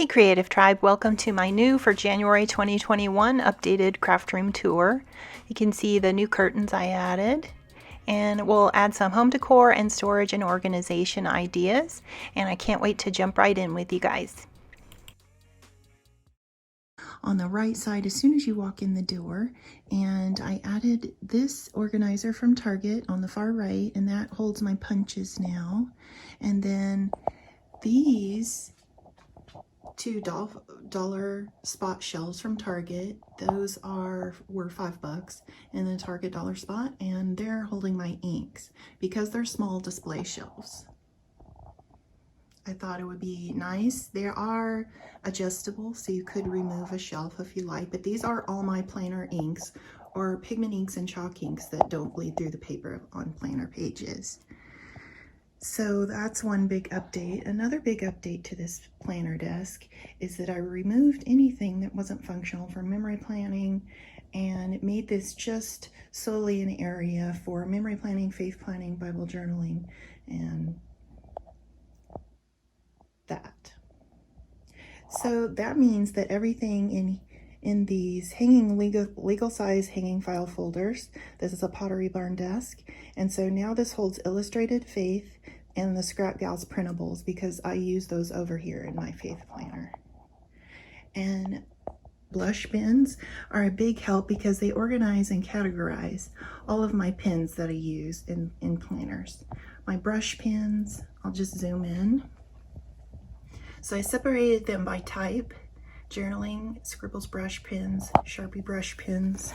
Hey Creative Tribe, welcome to my new for January 2021 updated craft room tour. You can see the new curtains I added, and we'll add some home decor and storage and organization ideas, and I can't wait to jump right in with you guys. On the right side as soon as you walk in the door, and I added this organizer from Target on the far right, and that holds my punches now. And then these $2 spot shelves from Target. Those were $5 in the Target dollar spot, and they're holding my inks because they're small display shelves. I thought it would be nice. They are adjustable, so you could remove a shelf if you like, but these are all my planner inks, or pigment inks and chalk inks that don't bleed through the paper on planner pages. So that's one big update. Another big update to this planner desk is that I removed anything that wasn't functional for memory planning, and it made this just solely an area for memory planning, faith planning, Bible journaling, and that. So that means that everything in these hanging legal size hanging file folders, this is a Pottery Barn desk, and so now this holds Illustrated Faith and the Scrap Gals printables because I use those over here in my faith planner. And blush bins are a big help because they organize and categorize all of my pens that I use in planners. My brush pens, I'll just zoom in. So I separated them by type: journaling, Scribbles brush pens, Sharpie brush pens,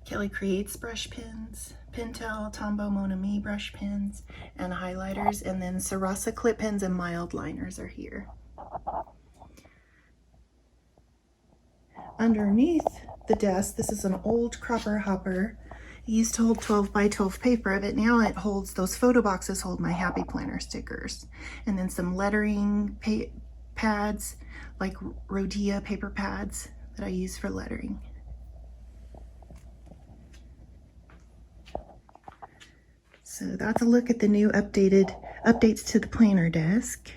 Kelly Creates brush pens, Pentel, Tombow, Mon Ami brush pens, and highlighters, and then Sarasa clip pens and mild liners are here. Underneath the desk, this is an old Cropper Hopper. It used to hold 12 by 12 paper, but now it holds, those photo boxes hold my Happy Planner stickers. And then some lettering pads, like Rhodia paper pads that I use for lettering. So that's a look at the new updates to the planner desk.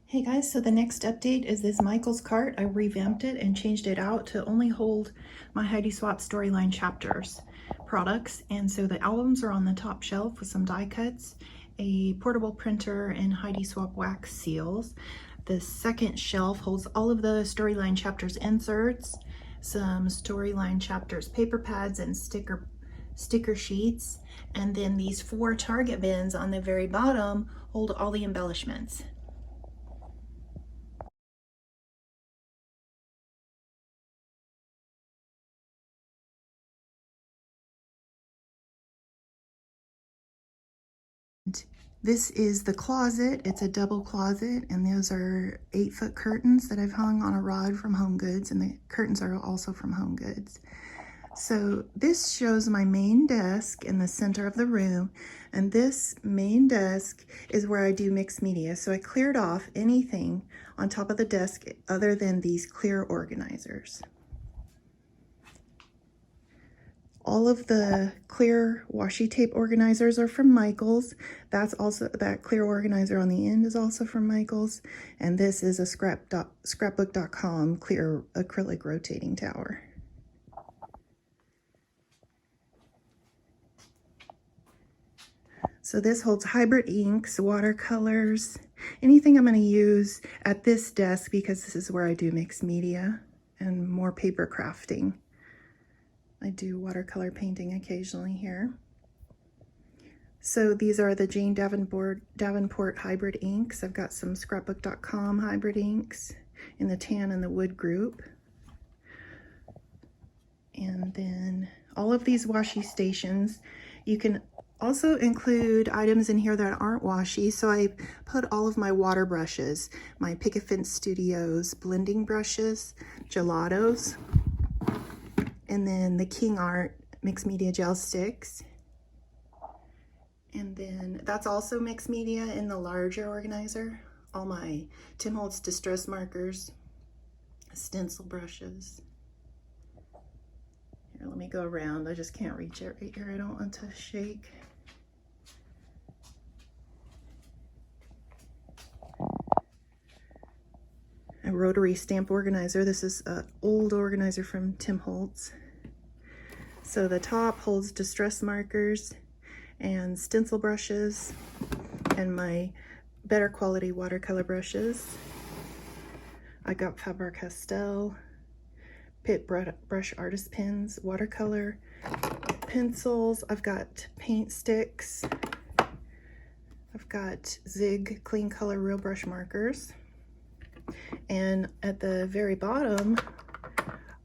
Hey guys, so the next update is this Michael's cart. I revamped it and changed it out to only hold my Heidi Swapp Storyline Chapters products. And so the albums are on the top shelf with some die cuts, a portable printer, and Heidi Swapp wax seals. The second shelf holds all of the Storyline Chapters inserts, some Storyline Chapters paper pads and sticker sheets, and then these 4 Target bins on the very bottom hold all the embellishments. This is the closet. It's a double closet, and those are 8-foot curtains that I've hung on a rod from Home Goods, and the curtains are also from Home Goods. So this shows my main desk in the center of the room, and this main desk is where I do mixed media. So I cleared off anything on top of the desk other than these clear organizers. All of the clear washi tape organizers are from Michaels. That clear organizer on the end is also from Michaels. And this is a scrapbook.com clear acrylic rotating tower. So this holds hybrid inks, watercolors, anything I'm going to use at this desk because this is where I do mixed media and more paper crafting. I do watercolor painting occasionally here. So these are the Jane Davenport hybrid inks. I've got some scrapbook.com hybrid inks in the tan and the wood group. And then all of these washi stations, you can also include items in here that aren't washi. So I put all of my water brushes, my Picket Fence Studios blending brushes, gelatos, and then the King Art mixed media gel sticks. And then that's also mixed media in the larger organizer. All my Tim Holtz distress markers, stencil brushes. Here, let me go around. I just can't reach it right here. I don't want to shake. A rotary stamp organizer. This is an old organizer from Tim Holtz. So the top holds distress markers and stencil brushes and my better quality watercolor brushes. I got Faber-Castell, Pitt brush artist pens, watercolor pencils. I've got paint sticks. I've got Zig clean color real brush markers. And at the very bottom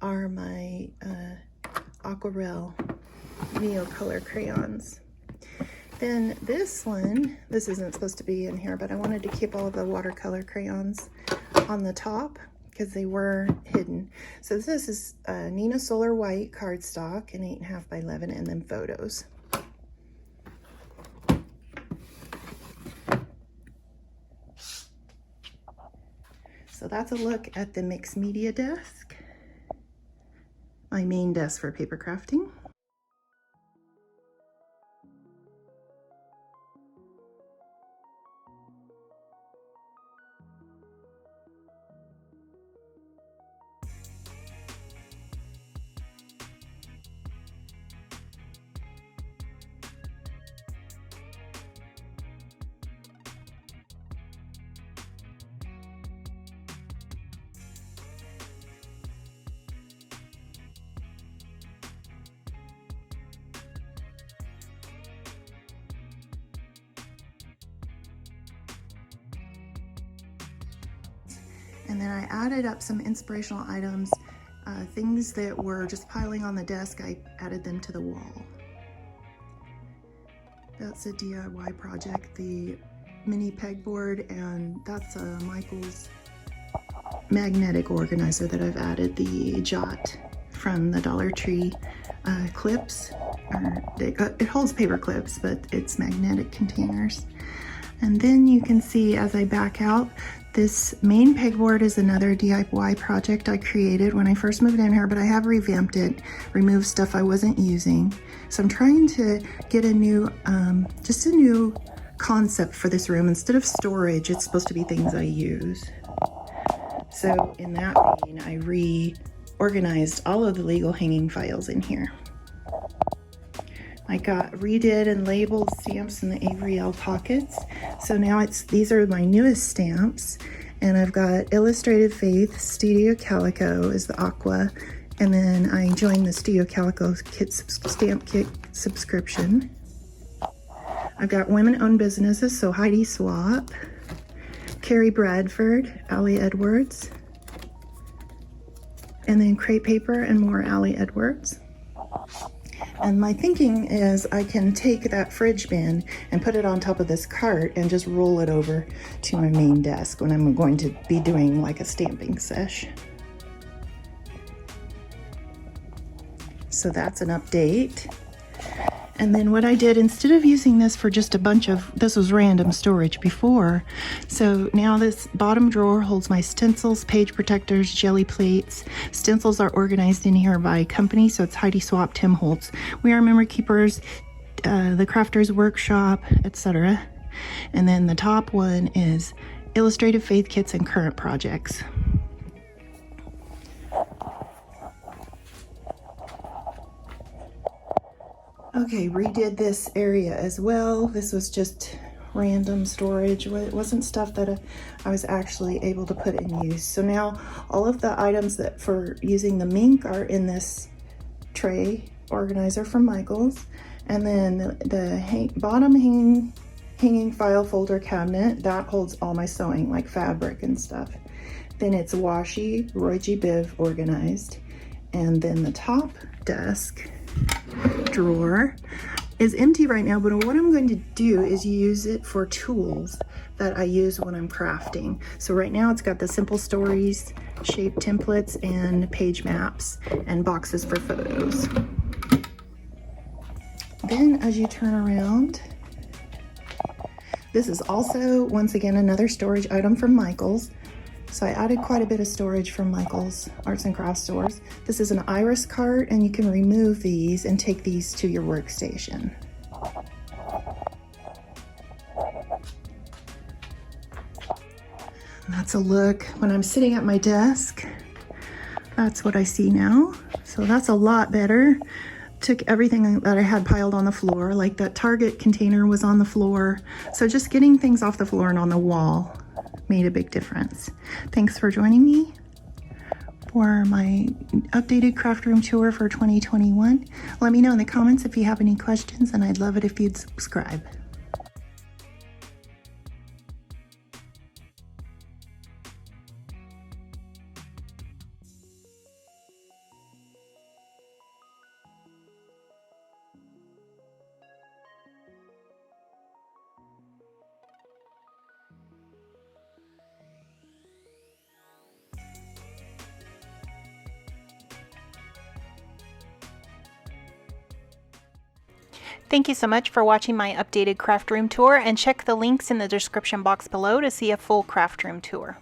are my aquarelle Neocolor crayons. Then this one, this isn't supposed to be in here, but I wanted to keep all of the watercolor crayons on the top because they were hidden. So this is Nina Solar White cardstock in 8.5 by 11, and then photos. So that's a look at the mixed media desk, my main desk for paper crafting. And then I added up some inspirational items, things that were just piling on the desk. I added them to the wall. That's a DIY project, the mini pegboard, and that's a Michael's magnetic organizer that I've added, the Jot from the Dollar Tree clips. It holds paper clips, but it's magnetic containers. And then you can see as I back out, this main pegboard is another DIY project I created when I first moved in here, but I have revamped it, removed stuff I wasn't using. So I'm trying to get a new, just a new concept for this room. Instead of storage, it's supposed to be things I use. So in that vein, I reorganized all of the legal hanging files in here. I got redid and labeled stamps in the Avery L pockets. So now these are my newest stamps, and I've got Illustrated Faith, Studio Calico is the aqua, and then I joined the Studio Calico stamp kit subscription. I've got women-owned businesses, so Heidi Swapp, Carrie Bradford, Allie Edwards, and then crepe paper and more Allie Edwards. And my thinking is I can take that fridge bin and put it on top of this cart and just roll it over to my main desk when I'm going to be doing like a stamping sesh. So that's an update. And then what I did, instead of using this for just a bunch of, this was random storage before, so now this bottom drawer holds my stencils, page protectors, jelly plates. Stencils are organized in here by company, so it's Heidi Swapp, Tim Holtz, We Are Memory Keepers, the Crafters Workshop, etc. And then the top one is Illustrated Faith Kits and Current Projects. Okay, redid this area as well. This was just random storage. It wasn't stuff that I was actually able to put in use. So now all of the items that for using the mink are in this tray organizer from Michael's. And then the bottom hanging file folder cabinet, that holds all my sewing, like fabric and stuff. Then it's washi, Roy G. Biv organized. And then the top desk drawer is empty right now, but what I'm going to do is use it for tools that I use when I'm crafting. So right now it's got the Simple Stories shape templates and page maps and boxes for photos. Then as you turn around, this is also once again another storage item from Michael's. So I added quite a bit of storage from Michael's Arts and Crafts stores. This is an iris cart, and you can remove these and take these to your workstation. That's a look when I'm sitting at my desk. That's what I see now. So that's a lot better. Took everything that I had piled on the floor, like that Target container was on the floor. So just getting things off the floor and on the wall made a big difference. Thanks for joining me for my updated craft room tour for 2021. Let me know in the comments if you have any questions, and I'd love it if you'd subscribe. Thank you so much for watching my updated craft room tour, and check the links in the description box below to see a full craft room tour.